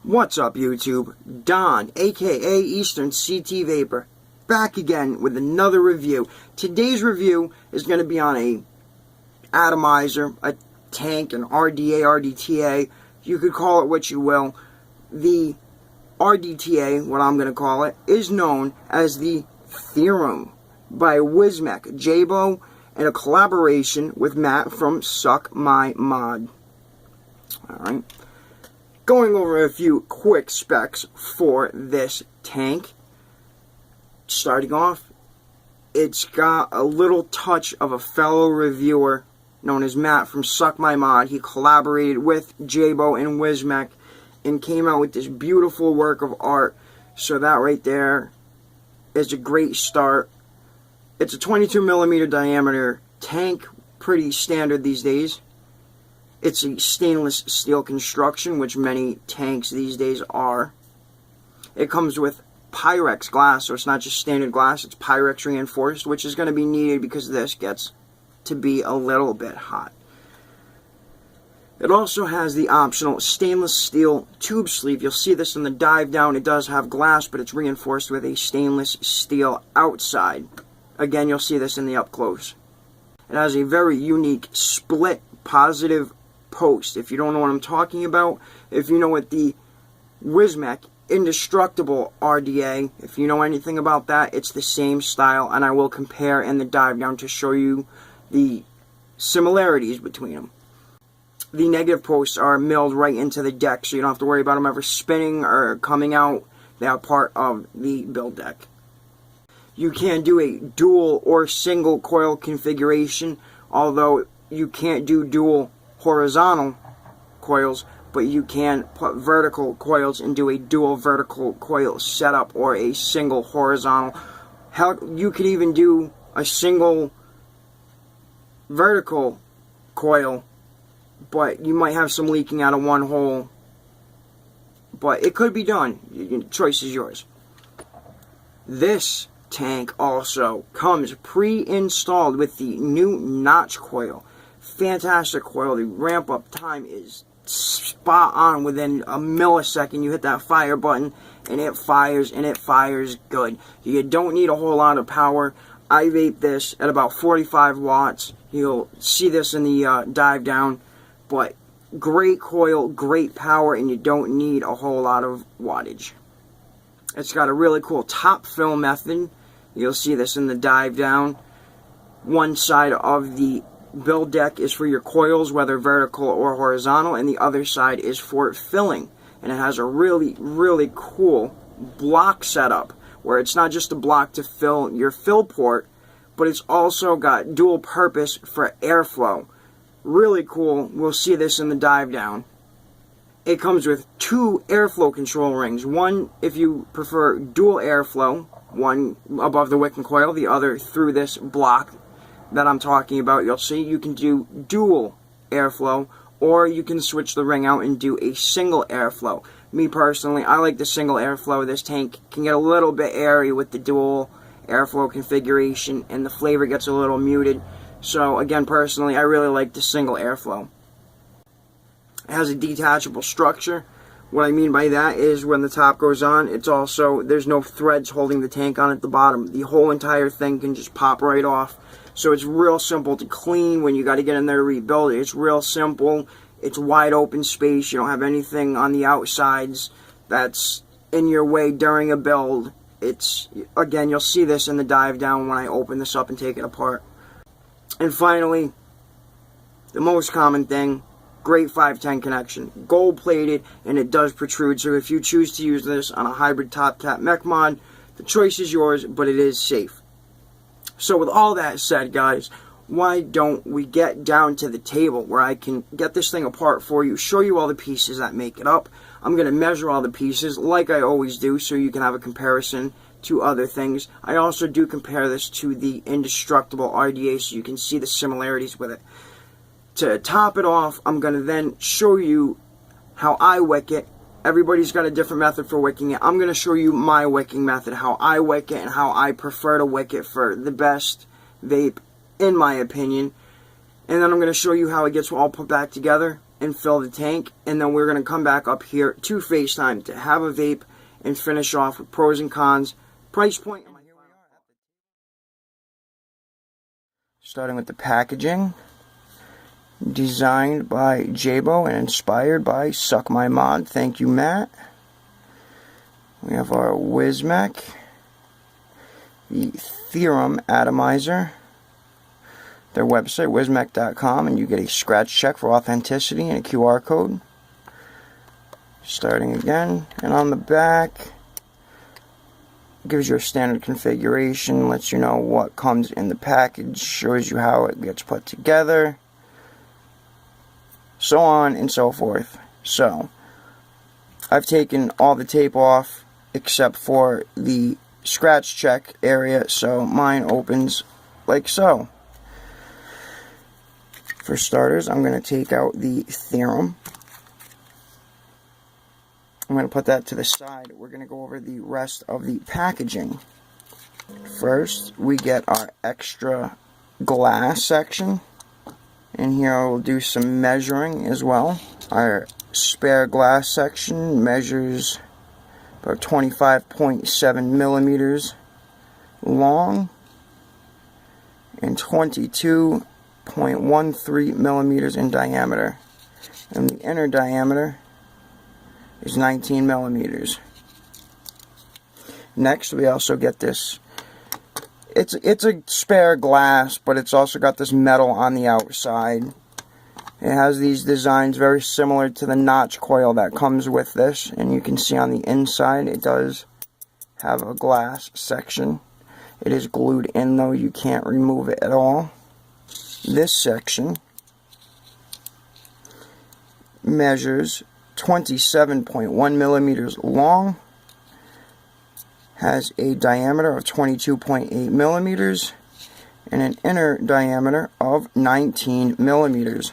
What's up, YouTube? Don, aka Eastern CT Vaper, back again with another review. Today's review is going to be on a atomizer, a tank, an RDA, RDTA. You could call it what you will. The RDTA, what I'm going to call it, is known as the Theorem by Wismec, Jaybo, and a collaboration with Matt from Suck My Mod. Alright. Going over a few quick specs for this tank. Starting off, it's got a little touch of a fellow reviewer known as Matt from Suck My Mod. He collaborated with Jaybo and Wismec and came out with this beautiful work of art. So that right there is a great start. It's a 22mm diameter tank, pretty standard these days. It's a stainless steel construction, which many tanks these days are. It comes with Pyrex glass, so it's not just standard glass, it's Pyrex reinforced, which is going to be needed because this gets to be a little bit hot. It also has the optional stainless steel tube sleeve. You'll see this in the dive down. It does have glass, but it's reinforced with a stainless steel outside. Again, you'll see this in the up close. It has a very unique split positive post. If you don't know what I'm talking about, if you know what the Wismec indestructible RDA, if you know anything about that, it's the same style, and I will compare in the dive down to show you the similarities between them. The negative posts are milled right into the deck, so you don't have to worry about them ever spinning or coming out. They are part of the build deck. You can do a dual or single coil configuration, although you can't do dual horizontal coils, but you can put vertical coils and do a dual vertical coil setup or a single horizontal. Hell, you could even do a single vertical coil, but you might have some leaking out of one hole. But it could be done. The choice is yours. This tank also comes pre-installed with the new notch coil. Fantastic coil. The ramp up time is spot on. Within a millisecond you hit that fire button and it fires good. You don't need a whole lot of power. I vape this at about 45 watts. You'll see this in the dive down, but great coil, great power, and you don't need a whole lot of wattage. It's got a really cool top fill method. You'll see this in the dive down. One side of the build deck is for your coils, whether vertical or horizontal, and the other side is for filling. And it has a really cool block setup where it's not just a block to fill your fill port, but it's also got dual purpose for airflow. Really cool. We'll see this in the dive down. It comes with two airflow control rings. One if you prefer dual airflow, one above the wick and coil, the other through this block that I'm talking about. You'll see you can do dual airflow, or you can switch the ring out and do a single airflow. Me personally, I like the single airflow. This tank can get a little bit airy with the dual airflow configuration, and the flavor gets a little muted. So again, personally, I really like the single airflow. It has a detachable structure. What I mean by that is when the top goes on, it's also, there's no threads holding the tank on at the bottom. The whole entire thing can just pop right off. So it's real simple to clean when you got to get in there to rebuild it. It's real simple. It's wide open space. You don't have anything on the outsides that's in your way during a build. It's, again, you'll see this in the dive down when I open this up and take it apart. And finally, the most common thing, great 510 connection. Gold plated, and it does protrude. So if you choose to use this on a hybrid top cap mech mod, the choice is yours, but it is safe. So with all that said, guys, why don't we get down to the table where I can get this thing apart for you, show you all the pieces that make it up. I'm going to measure all the pieces like I always do so you can have a comparison to other things. I also do compare this to the indestructible RDA so you can see the similarities with it. To top it off, I'm going to then show you how I wick it. Everybody's got a different method for wicking it. I'm going to show you my wicking method, how I wick it and how I prefer to wick it for the best vape, in my opinion. And then I'm going to show you how it gets all put back together. and fill the tank, and then we're going to come back up here to FaceTime to have a vape and finish off with pros and cons, price point. Starting with the packaging, designed by Jaybo and inspired by Suck My Mod. Thank you, Matt. We have our Wismec, the Theorem atomizer, their website, wismec.com, and you get a scratch check for authenticity and a QR code. Starting again, and on the back, gives you a standard configuration, lets you know what comes in the package, shows you how it gets put together, so on and so forth. So, I've taken all the tape off except for the scratch check area, so mine opens like so. For starters, I'm going to take out the Theorem. I'm going to put that to the side. We're going to go over the rest of the packaging. First, we get our extra glass section. And here I will do some measuring as well. Our spare glass section measures about 25.7 millimeters long and 22.13 millimeters in diameter. And the inner diameter is 19 millimeters. Next, we also get this. It's a spare glass, but it's also got this metal on the outside. It has these designs very similar to the notch coil that comes with this, and you can see on the inside it does have a glass section. It is glued in though, you can't remove it at all. This section measures 27.1 millimeters long, has a diameter of 22.8 millimeters, and an inner diameter of 19 millimeters.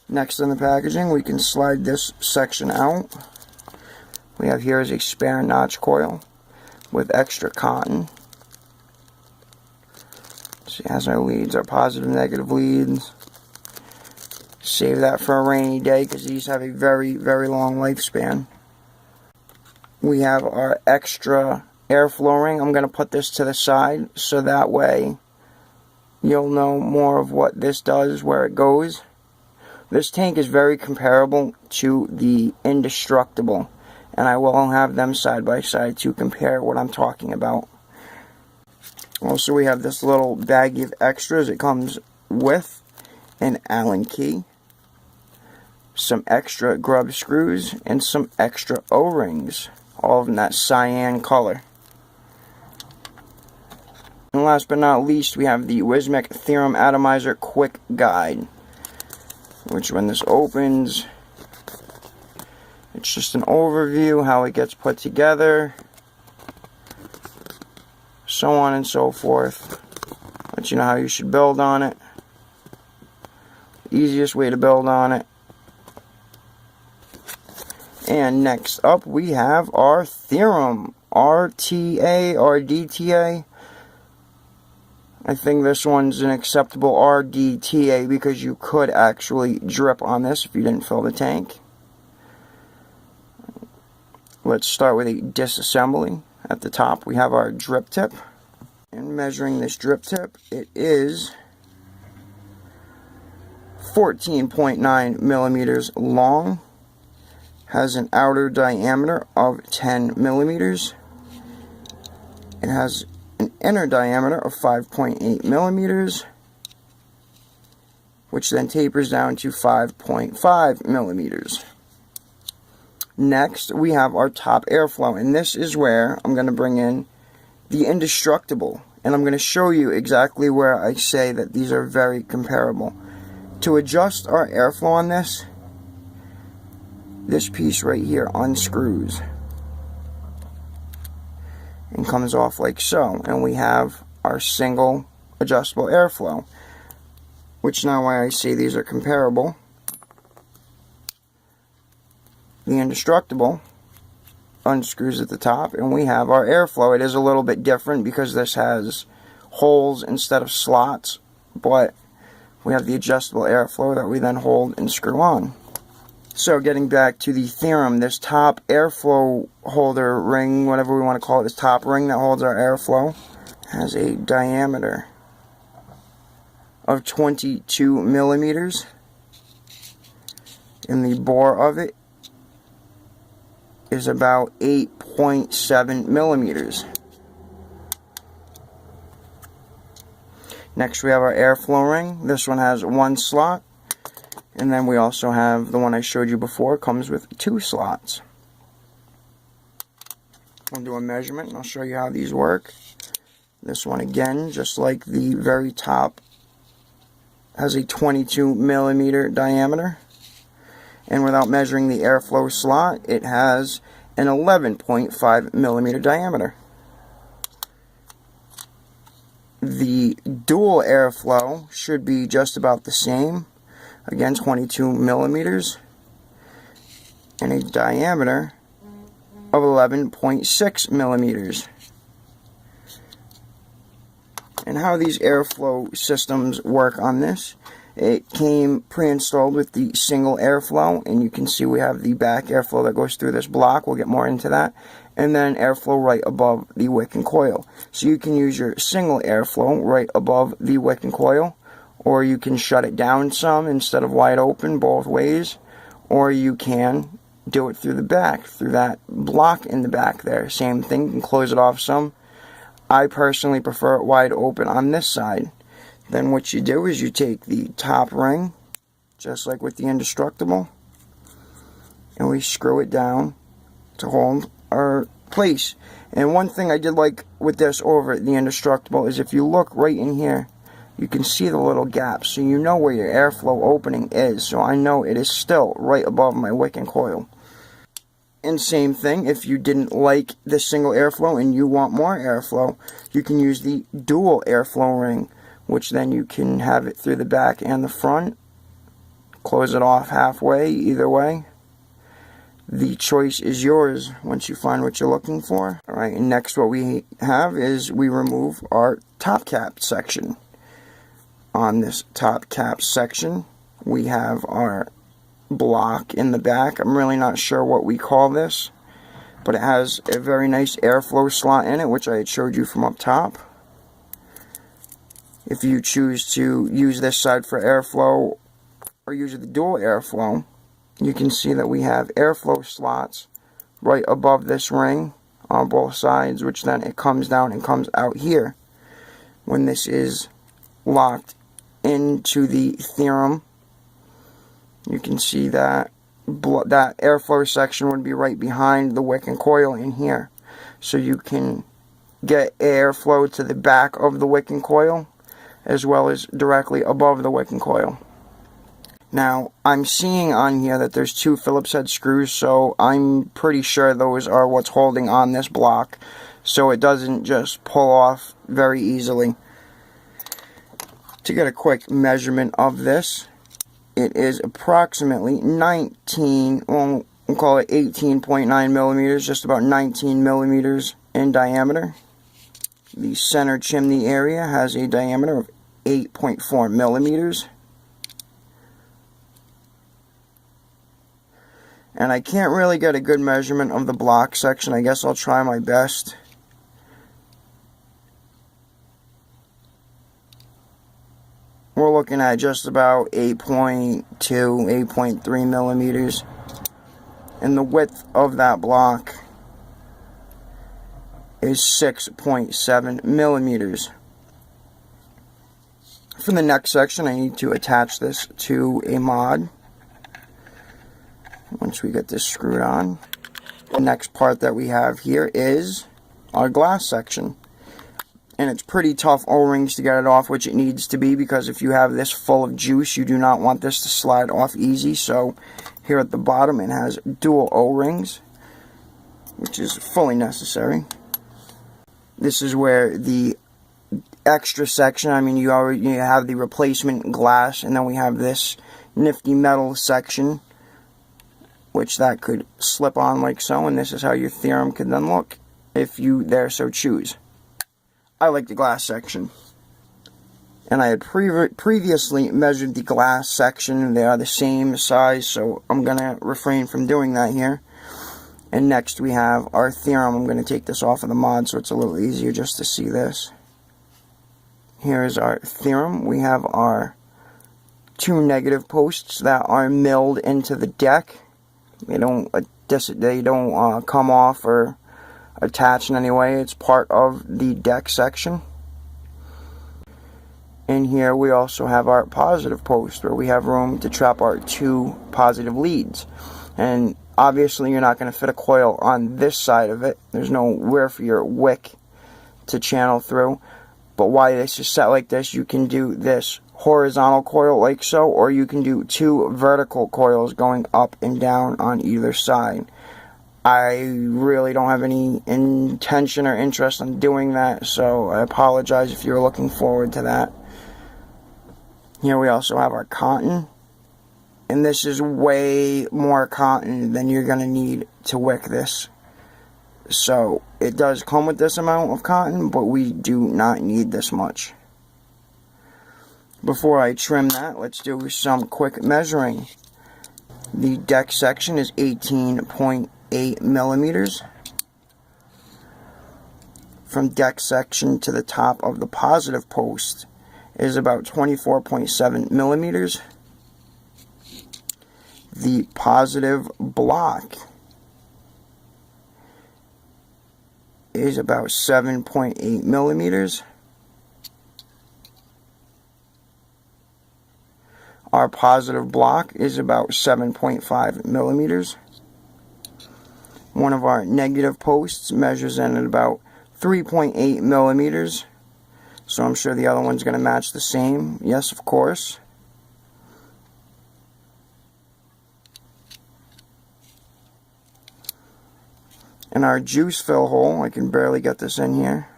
Next in the packaging, we can slide this section out. We have here is a spare notch coil with extra cotton. So it has our leads, our positive and negative leads. Save that for a rainy day because these have a very, very long lifespan. We have our extra airflow ring. I'm going to put this to the side so that way you'll know more of what this does, where it goes. This tank is very comparable to the Indestructible, and I will have them side by side to compare what I'm talking about. Also, we have this little baggie of extras. It comes with an Allen key, some extra grub screws, and some extra O-rings, all of them that cyan color. And last but not least, we have the Wismec Theorem Atomizer Quick Guide, which when this opens, it's just an overview, how it gets put together, so on and so forth. Let you know how you should build on it, easiest way to build on it. And next up we have our Theorem RTA or DTA. I think this one's an acceptable RDTA because you could actually drip on this if you didn't fill the tank. Let's start with a disassembly. At the top we have our drip tip. And measuring this drip tip, it is 14.9 millimeters long. Has an outer diameter of 10 millimeters. It has an inner diameter of 5.8 millimeters, which then tapers down to 5.5 millimeters. Next, we have our top airflow, and this is where I'm going to bring in the Indestructible, and I'm going to show you exactly where I say that these are very comparable. To adjust our airflow on this piece right here unscrews and comes off like so, and we have our single adjustable airflow, which now why I say these are comparable. The Indestructible unscrews at the top, and we have our airflow. It is a little bit different because this has holes instead of slots, but we have the adjustable airflow that we then hold and screw on. So getting back to the Theorem, this top airflow holder ring, whatever we want to call it, this top ring that holds our airflow, has a diameter of 22 millimeters, and the bore of it is about 8.7 millimeters. Next we have our airflow ring. This one has one slot, and then we also have the one I showed you before, comes with two slots. I'll do a measurement and I'll show you how these work. This one again, just like the very top, has a 22 millimeter diameter, and without measuring the airflow slot, it has an 11.5 millimeter diameter. The dual airflow should be just about the same, again 22 millimeters, and a diameter of 11.6 millimeters. And how these airflow systems work on this, it came pre-installed with the single airflow, and you can see we have the back airflow that goes through this block. We'll get more into that. And then airflow right above the wick and coil. So you can use your single airflow right above the wick and coil, or you can shut it down some instead of wide open, both ways, or you can do it through the back, through that block in the back there. Same thing, you can close it off some. I personally prefer it wide open on this side. Then what you do is you take the top ring, just like with the indestructible, and we screw it down to hold our place. And one thing I did like with this over the indestructible is if you look right in here, you can see the little gap, so you know where your airflow opening is. So I know it is still right above my wick and coil. And same thing, if you didn't like the single airflow and you want more airflow, you can use the dual airflow ring, which then you can have it through the back and the front. Close it off halfway, either way. The choice is yours once you find what you're looking for. Alright, and next what we have is we remove our top cap section. On this top cap section, we have our block in the back. I'm really not sure what we call this, but it has a very nice airflow slot in it, which I had showed you from up top. If you choose to use this side for airflow or use the dual airflow, you can see that we have airflow slots right above this ring on both sides, which then it comes down and comes out here. When this is locked into the Theorem, you can see that that airflow section would be right behind the wick and coil in here. So you can get airflow to the back of the wick and coil, as well as directly above the wick and coil. Now, I'm seeing on here that there's two Phillips head screws, so I'm pretty sure those are what's holding on this block, so it doesn't just pull off very easily. To get a quick measurement of this, it is approximately 19, well, we'll call it 18.9 millimeters, just about 19 millimeters in diameter. The center chimney area has a diameter of 8.4 millimeters. And I can't really get a good measurement of the block section. I guess I'll try my best. We're looking at just about 8.2, 8.3 millimeters. And the width of that block is 6.7 millimeters. For the next section, I need to attach this to a mod. Once we get this screwed on, the next part that we have here is our glass section. And it's pretty tough O-rings to get it off, which it needs to be, because if you have this full of juice, you do not want this to slide off easy. So here at the bottom it has dual O-rings, which is fully necessary. This is where the extra section, I mean, you have the replacement glass, and then we have this nifty metal section, which that could slip on like so, and this is how your Theorem could then look if you there so choose. I like the glass section. And I had previously measured the glass section. They are the same size, so I'm going to refrain from doing that here. And next we have our Theorem. I'm going to take this off of the mod so it's a little easier just to see this. Here is our Theorem. We have our 2 negative posts that are milled into the deck. They don't come off or attach in any way. It's part of the deck section. And here we also have our positive post where we have room to trap our 2 positive leads. And obviously you're not going to fit a coil on this side of it. There's nowhere for your wick to channel through. But why this is set like this, you can do this horizontal coil like so, or you can do 2 vertical coils going up and down on either side. I really don't have any intention or interest in doing that, so I apologize if you're looking forward to that. Here we also have our cotton, and this is way more cotton than you're going to need to wick this. So it does come with this amount of cotton, but we do not need this much. Before I trim that, let's do some quick measuring. The deck section is 18.8 millimeters. From deck section to the top of the positive post is about 24.7 millimeters. The positive block is about 7.8 millimeters. Our positive block is about 7.5 millimeters. One of our negative posts measures in at about 3.8 millimeters. So I'm sure the other one's going to match the same. Yes, of course. And our juice fill hole, I can barely get this in here.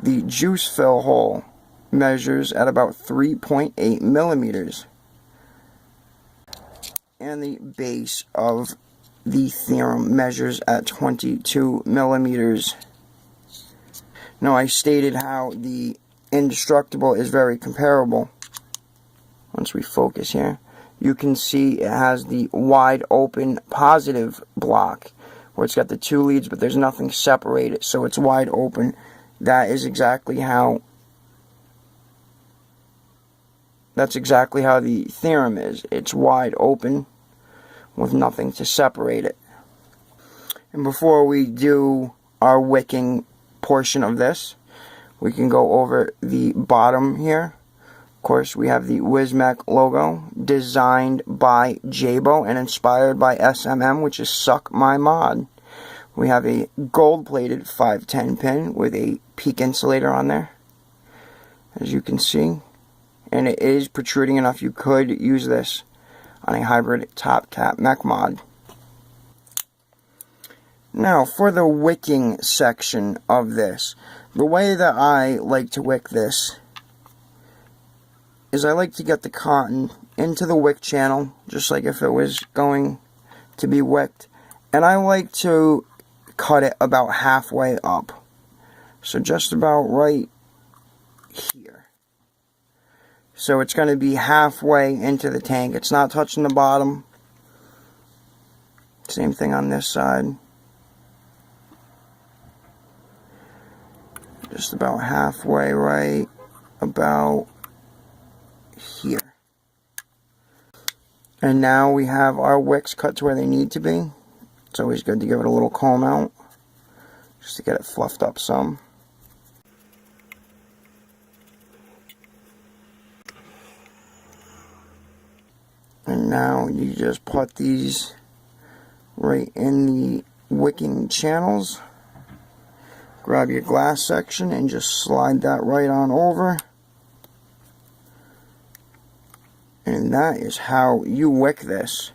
The juice fill hole measures at about 3.8 millimeters. And the base of the Theorem measures at 22 millimeters. Now, I stated how the indestructible is very comparable. Once we focus here, you can see it has the wide open positive block where it's got the 2 leads, but there's nothing separated, so it's wide open. That's exactly how the Theorem is. It's wide open with nothing to separate it. And before we do our wicking portion of this, we can go over the bottom here. Of course, we have the Wismec logo, designed by Jaybo and inspired by SMM, which is Suck My Mod. We have a gold-plated 510 pin with a peak insulator on there, as you can see. And it is protruding enough you could use this on a hybrid top cap mech mod. Now, for the wicking section of this, the way that I like to wick this is I like to get the cotton into the wick channel, just like if it was going to be wicked. And I like to cut it about halfway up. So just about right here. So it's going to be halfway into the tank. It's not touching the bottom. Same thing on this side. Just about halfway right about here. And now we have our wicks cut to where they need to be. It's always good to give it a little comb out, just to get it fluffed up some. And now you just put these right in the wicking channels. Grab your glass section and just slide that right on over. And that is how you wick this.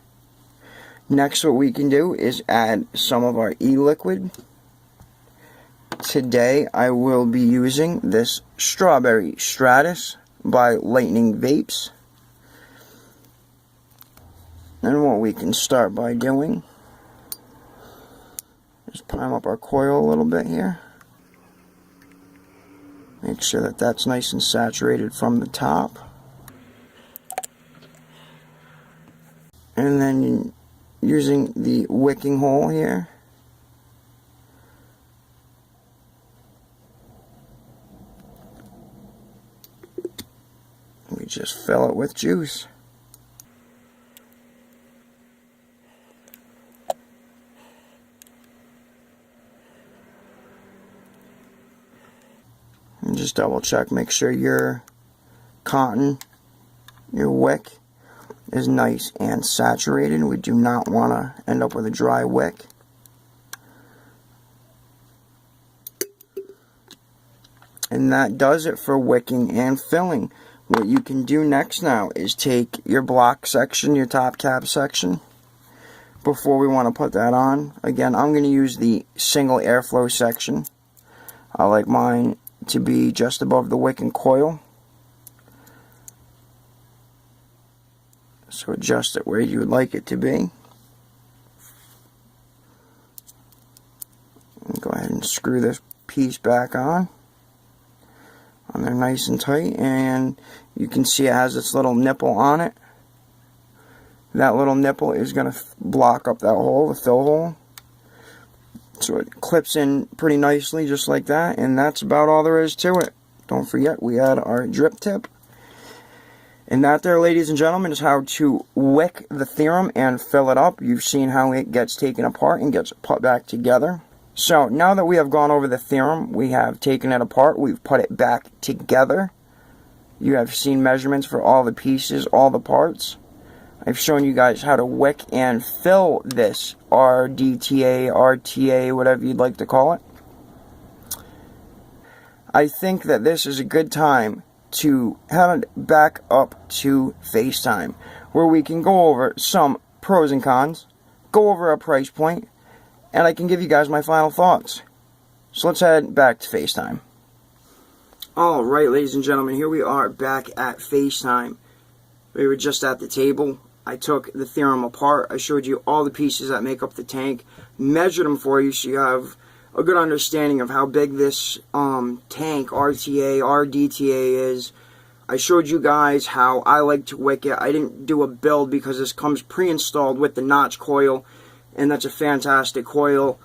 Next, what we can do is add some of our e-liquid. Today I will be using this Strawberry Stratus by Lightning Vapes. And what we can start by doing is prime up our coil a little bit here. Make sure that that's nice and saturated from the top. And then using the wicking hole here, we just fill it with juice. And just double check, make sure your cotton, your wick, is nice and saturated. We do not want to end up with a dry wick. And that does it for wicking and filling. What you can do next now is take your block section, your top cap section, before we want to put that on. Again, I'm going to use the single airflow section. I like mine to be just above the wick and coil. So adjust it where you would like it to be. And go ahead and screw this piece back on there nice and tight, and you can see it has this little nipple on it. That little nipple is going to block up that hole, the fill hole. So it clips in pretty nicely just like that, and that's about all there is to it. Don't forget, we had our drip tip. And that there, ladies and gentlemen, is how to wick the Theorem and fill it up. You've seen how it gets taken apart and gets put back together. So now that we have gone over the Theorem, we have taken it apart, we've put it back together. You have seen measurements for all the pieces, all the parts. I've shown you guys how to wick and fill this RDTA, RTA, whatever you'd like to call it. I think that this is a good time to head back up to FaceTime, where we can go over some pros and cons, go over a price point, and I can give you guys my final thoughts. So let's head back to FaceTime. Alright, ladies and gentlemen, here we are back at FaceTime. We were just at the table. I took the Theorem apart. I showed you all the pieces that make up the tank, measured them for you so you have a good understanding of how big this tank, RTA, RDTA is. I showed you guys how I like to wick it. I didn't do a build because this comes pre-installed with the notch coil, and that's a fantastic coil.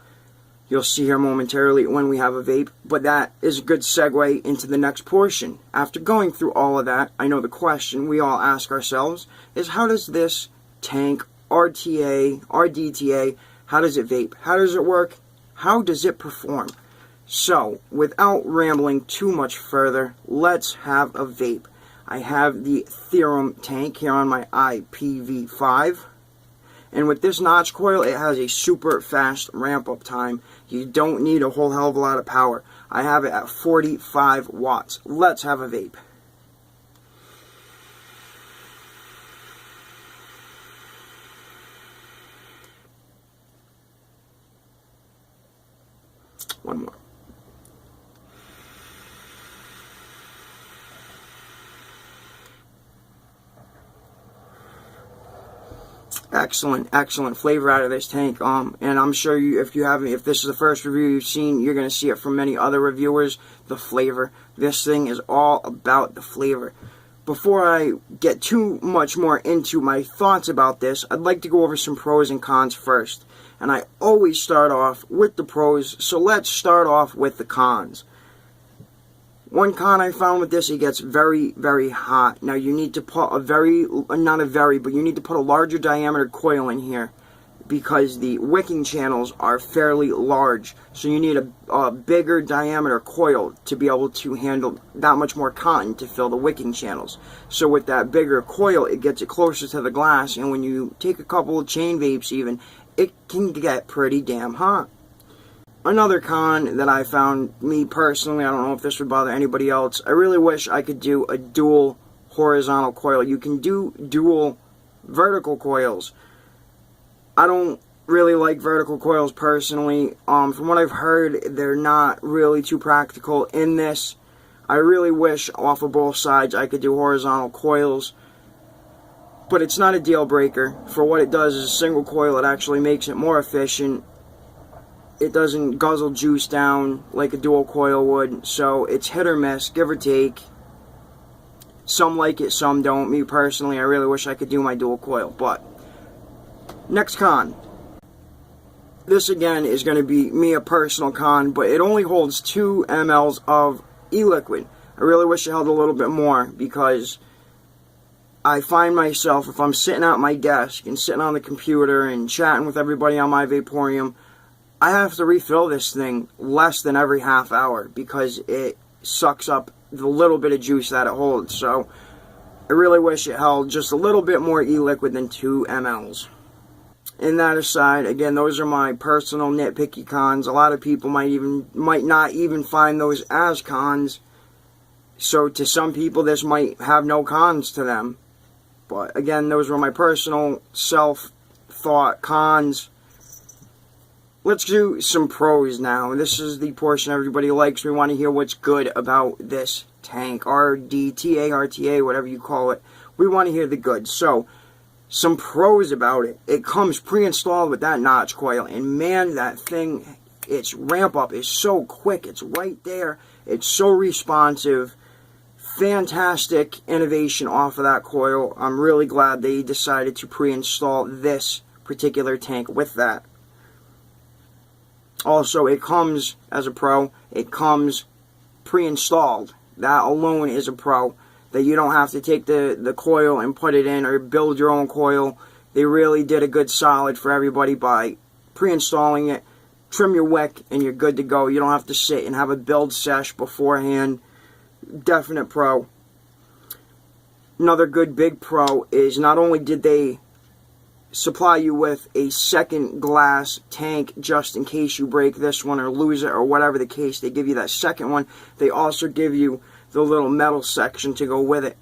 You'll see here momentarily when we have a vape, but that is a good segue into the next portion. After going through all of that, I know the question we all ask ourselves is, how does this tank, RTA, RDTA, how does it vape? How does it work? How does it perform? So, without rambling too much further, let's have a vape. I have the Theorem tank here on my IPv5. And with this notch coil, it has a super fast ramp up time. You don't need a whole hell of a lot of power. I have it at 45 watts. Let's have a vape. One more. Excellent flavor out of this tank. And I'm sure you, if this is the first review you've seen, you're going to see it from many other reviewers. The flavor. This thing is all about the flavor. Before I get too much more into my thoughts about this, I'd like to go over some pros and cons first. And I always start off with the pros, so let's start off with the cons. One con I found with this, it gets very, very hot. Now you need to put you need to put a larger diameter coil in here because the wicking channels are fairly large. So you need a bigger diameter coil to be able to handle that much more cotton to fill the wicking channels. So with that bigger coil, it gets it closer to the glass, and when you take a couple of chain vapes even, it can get pretty damn hot. Another con that I found, me personally, I don't know if this would bother anybody else, I really wish I could do a dual horizontal coil. You can do dual vertical coils. I don't really like vertical coils personally. From what I've heard, they're not really too practical in this. I really wish off of both sides I could do horizontal coils. But it's not a deal breaker. For what it does is a single coil, it actually makes it more efficient. It doesn't guzzle juice down like a dual coil would, so it's hit or miss, give or take. Some like it, some don't. Me personally, I really wish I could do my dual coil. But next con. This again is going to be me a personal con, but it only holds 2 mLs of e-liquid. I really wish it held a little bit more, because I find myself, if I'm sitting at my desk and sitting on the computer and chatting with everybody on my Vaporium, I have to refill this thing less than every half hour because it sucks up the little bit of juice that it holds. So I really wish it held just a little bit more e-liquid than 2 mLs. And that aside, again, those are my personal nitpicky cons. A lot of people might not even find those as cons. So to some people, this might have no cons to them. But again, those were my personal self-thought cons. Let's do some pros now. This is the portion everybody likes. We want to hear what's good about this tank. RDTA, RTA, whatever you call it. We want to hear the good. So, some pros about it. It comes pre-installed with that notch coil. And man, that thing, its ramp up is so quick. It's right there. It's so responsive. Fantastic innovation off of that coil. I'm really glad they decided to pre-install this particular tank with that. Also, it comes as a pro. It comes pre-installed. That alone is a pro. That you don't have to take the coil and put it in or build your own coil. They really did a good solid for everybody by pre-installing it. Trim your wick and you're good to go. You don't have to sit and have a build sesh beforehand. Definite pro. Another good big pro is not only did they supply you with a second glass tank just in case you break this one or lose it or whatever the case, they give you that second one. They also give you the little metal section to go with it.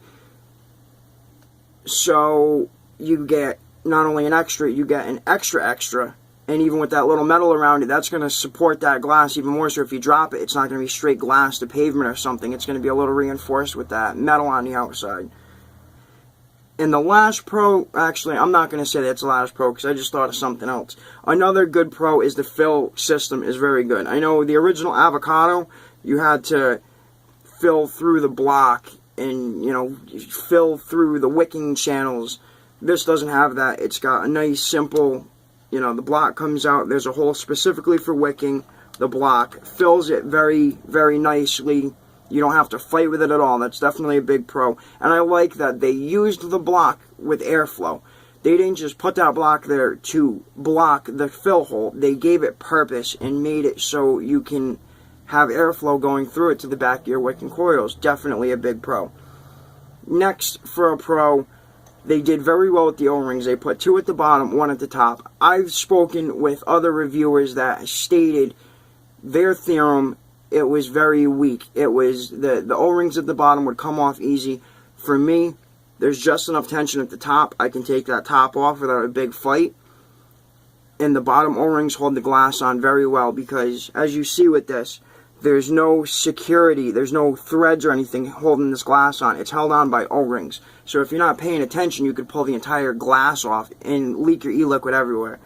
So you get not only an extra, you get an extra. And even with that little metal around it, that's going to support that glass even more. So if you drop it, it's not going to be straight glass to pavement or something. It's going to be a little reinforced with that metal on the outside. And the last pro, actually, I'm not going to say that's the last pro because I just thought of something else. Another good pro is the fill system is very good. I know the original Avocado, you had to fill through the block and, you know, fill through the wicking channels. This doesn't have that. It's got a nice, simple, you know, the block comes out. There's a hole specifically for wicking. The block fills it very, very nicely. You don't have to fight with it at all. That's definitely a big pro. And I like that they used the block with airflow. They didn't just put that block there to block the fill hole. They gave it purpose and made it so you can have airflow going through it to the back of your wicking coils. Definitely a big pro. Next, for a pro, they did very well with the O-rings. They put 2 at the bottom, 1 at the top. I've spoken with other reviewers that stated their Theorem, it was very weak. It was the O-rings at the bottom would come off easy. For me, there's just enough tension at the top. I can take that top off without a big fight. And the bottom O-rings hold the glass on very well because, as you see with this, there's no security. There's no threads or anything holding this glass on. It's held on by O-rings. So if you're not paying attention, you could pull the entire glass off and leak your e-liquid everywhere.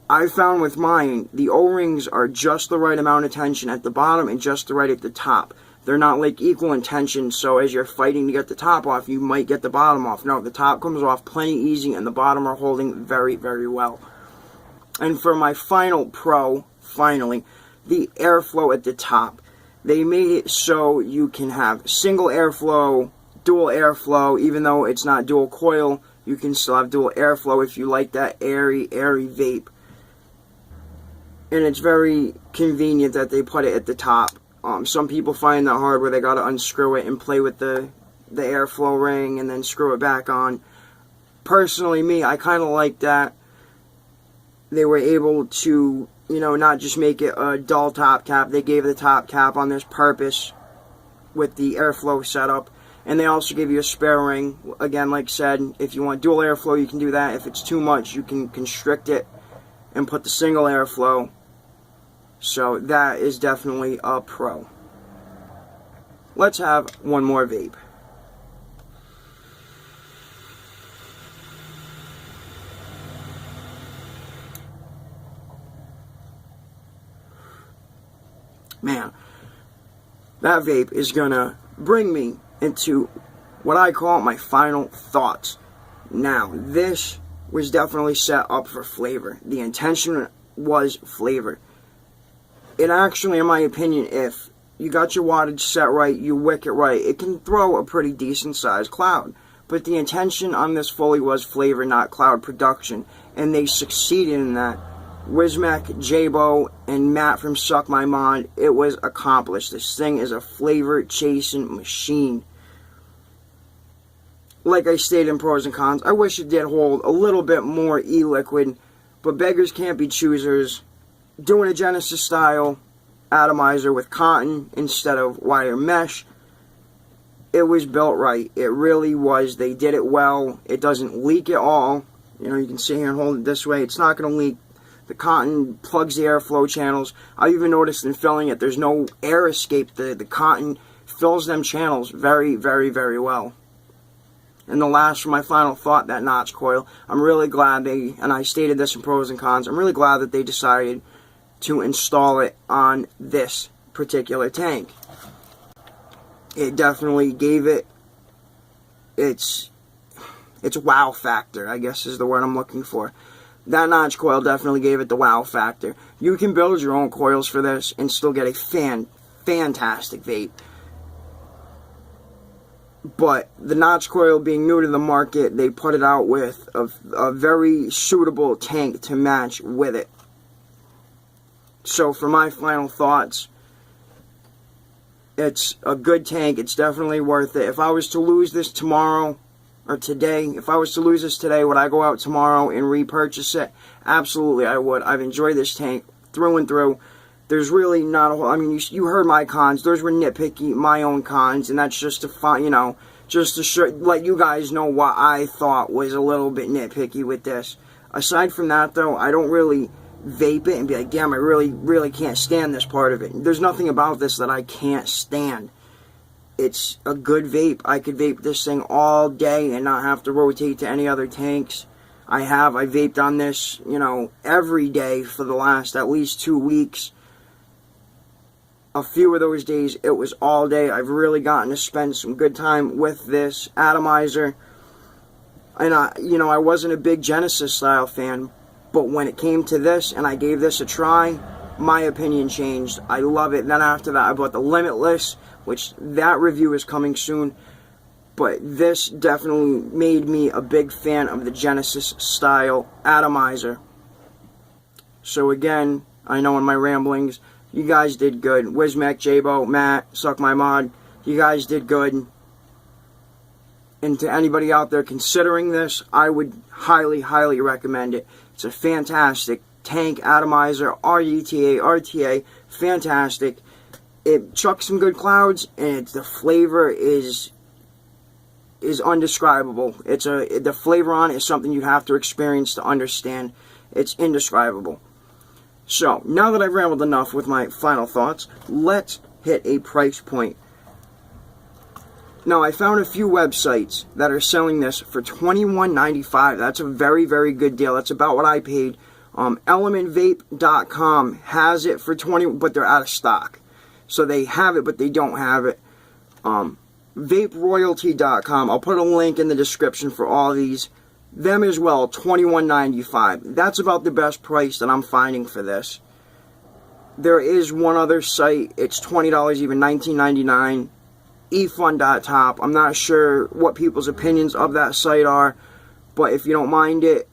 I found with mine, the O-rings are just the right amount of tension at the bottom and just the right at the top. They're not like equal in tension, so as you're fighting to get the top off, you might get the bottom off. No, the top comes off plenty easy and the bottom are holding very, very well. And for my final pro, finally, the airflow at the top. They made it so you can have single airflow, dual airflow. Even though it's not dual coil, you can still have dual airflow if you like that airy vape. And it's very convenient that they put it at the top. Some people find that hard where they gotta unscrew it and play with the airflow ring and then screw it back on. Personally, me, I kind of like that. They were able to, you know, not just make it a dull top cap. They gave the top cap on this purpose with the airflow setup. And they also give you a spare ring. Again, like I said, if you want dual airflow, you can do that. If it's too much, you can constrict it and put the single airflow. So that is definitely a pro. Let's have one more vape. man, that vape is gonna bring me into what I call my final thoughts. Now, this was definitely set up for flavor. The intention was flavor. It actually, in my opinion, if you got your wattage set right, you wick it right, it can throw a pretty decent sized cloud. But the intention on this fully was flavor, not cloud production. And they succeeded in that. Wismec, Jaybo, and Matt from Suck My Mod, it was accomplished. This thing is a flavor chasing machine. Like I stated in pros and cons, I wish it did hold a little bit more e-liquid, but beggars can't be choosers. Doing a Genesis style atomizer with cotton instead of wire mesh, it was built right. It really was. They did it well. It doesn't leak at all. You know, you can sit here and hold it this way. It's not going to leak. The cotton plugs the airflow channels. I even noticed in filling it, there's no air escape. The cotton fills them channels very, very, very well. And the last, for my final thought, that notch coil, I'm really glad they, and I stated this in pros and cons, I'm really glad that they decided to install it on this particular tank. It definitely gave it its wow factor, I guess is the word I'm looking for. That notch coil definitely gave it the wow factor. You can build your own coils for this and still get a fantastic vape. But the notch coil being new to the market, they put it out with a very suitable tank to match with it. So for my final thoughts, it's a good tank. It's definitely worth it. If I was to lose this tomorrow or today, if I was to lose this today, would I go out tomorrow and repurchase it? Absolutely, I would. I've enjoyed this tank through and through. There's really not a whole, I mean, you heard my cons. Those were nitpicky, my own cons, and that's just to find, you know, just to let you guys know what I thought was a little bit nitpicky with this. Aside from that, though, I don't really vape it and be like, damn, I really can't stand this part of it. There's nothing about this that I can't stand. It's a good vape. I could vape this thing all day and not have to rotate to any other tanks. I vaped on this, you know, every day for the last at least 2 weeks. A few of those days, it was all day. I've really gotten to spend some good time with this atomizer. And I wasn't a big Genesis style fan, but when it came to this and I gave this a try, my opinion changed. I love it. Then after that, I bought the Limitless, which that review is coming soon. But this definitely made me a big fan of the Genesis style atomizer. So again, I know in my ramblings, you guys did good. Wismec, Jaybo, Matt, Suck My Mod, you guys did good. And to anybody out there considering this, I would highly, highly recommend it. It's a fantastic tank atomizer, RTA, fantastic. It chucks some good clouds, and the flavor is undescribable. The flavor on it is something you have to experience to understand. It's indescribable. So, now that I've rambled enough with my final thoughts, let's hit a price point. Now, I found a few websites that are selling this for $21.95. That's a very, very good deal. That's about what I paid. ElementVape.com has it for $20, but they're out of stock. So they have it, but they don't have it. VapeRoyalty.com. I'll put a link in the description for all these. Them as well, $21.95. That's about the best price that I'm finding for this. There is one other site. It's $20, even $19.99. eFund.top. I'm not sure what people's opinions of that site are, but if you don't mind it,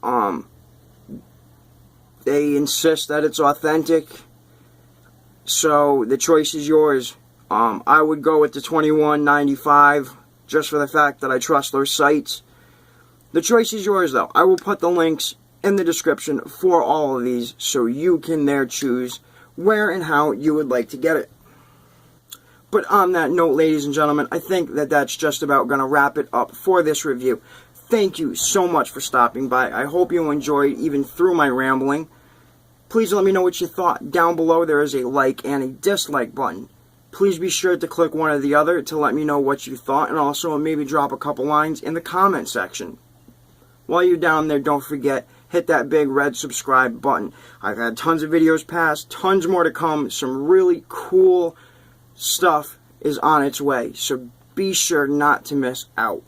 they insist that it's authentic. So the choice is yours. I would go with the $21.95 just for the fact that I trust those sites. The choice is yours, though. I will put the links in the description for all of these so you can there choose where and how you would like to get it. But on that note, ladies and gentlemen, I think that that's just about going to wrap it up for this review. Thank you so much for stopping by. I hope you enjoyed even through my rambling. Please let me know what you thought. Down below there is a like and a dislike button. Please be sure to click one or the other to let me know what you thought, and also maybe drop a couple lines in the comment section. While you're down there, don't forget, hit that big red subscribe button. I've had tons of videos past, tons more to come. Some really cool stuff is on its way, so be sure not to miss out.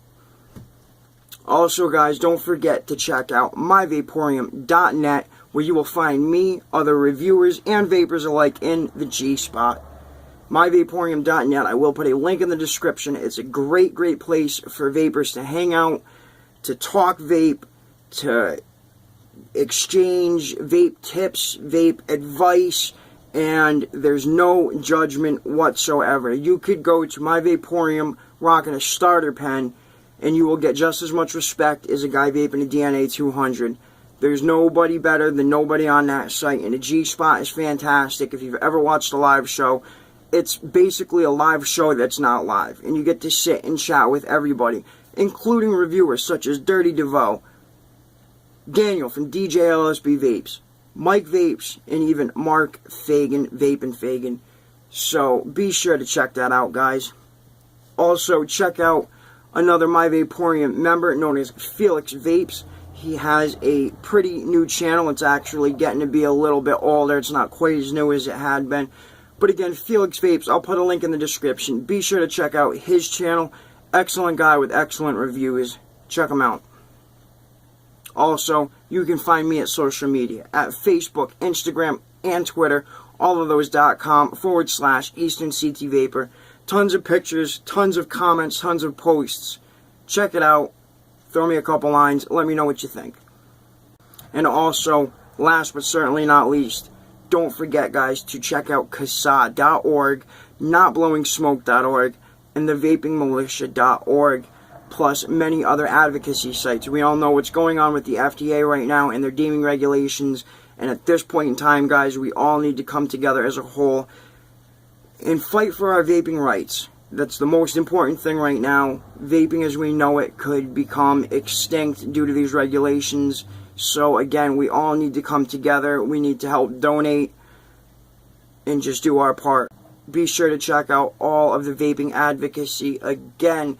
Also, guys, don't forget to check out myvaporium.net, where you will find me, other reviewers, and vapors alike in the G spot. myvaporium.net, I will put a link in the description. It's a great, great place for vapors to hang out, to talk vape, to exchange vape tips, vape advice, and there's no judgment whatsoever. You could go to myvaporium rocking a starter pen, and you will get just as much respect as a guy vaping a DNA 200. There's nobody better than nobody on that site, and the G-Spot is fantastic. If you've ever watched a live show, it's basically a live show that's not live, and you get to sit and chat with everybody, including reviewers such as Dirty DeVoe, Daniel from DJ LSB Vapes, Mike Vapes, and even Mark Fagan, Vapin' Fagan. So be sure to check that out, guys. Also, check out another MyVaporium member known as Felix Vapes. He has a pretty new channel. It's actually getting to be a little bit older. It's not quite as new as it had been. But again, Felix Vapes, I'll put a link in the description. Be sure to check out his channel. Excellent guy with excellent reviews. Check him out. Also, you can find me at social media at Facebook, Instagram, and Twitter. All of those.com/EasternCTVapor. Tons of pictures, tons of comments, tons of posts. Check it out. Throw me a couple lines. Let me know what you think. And also, last but certainly not least, don't forget, guys, to check out CASA.org, NotBlowingSmoke.org, and the VapingMilitia.org, plus many other advocacy sites. We all know what's going on with the FDA right now and their deeming regulations. And at this point in time, guys, we all need to come together as a whole and fight for our vaping rights. That's the most important thing right now. Vaping as we know it could become extinct due to these regulations. So again, we all need to come together. We need to help donate and just do our part. Be sure to check out all of the vaping advocacy. Again,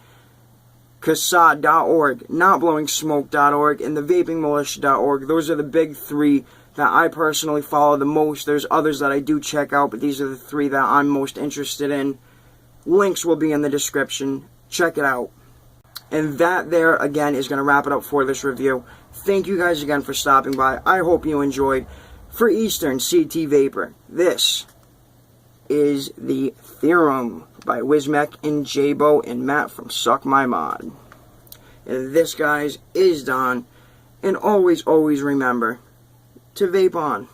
CASA.org, NotBlowingSmoke.org, and the VapingMilitia.org. Those are the big three that I personally follow the most. There's others that I do check out, but these are the three that I'm most interested in. Links will be in the description. Check it out. And that there, again, is going to wrap it up for this review. Thank you guys again for stopping by. I hope you enjoyed. For Eastern CT Vapor, this is the Theorem by Wismec and Jaybo and Matt from Suck My Mod. And this, guys, is Don. And always, always remember to vape on.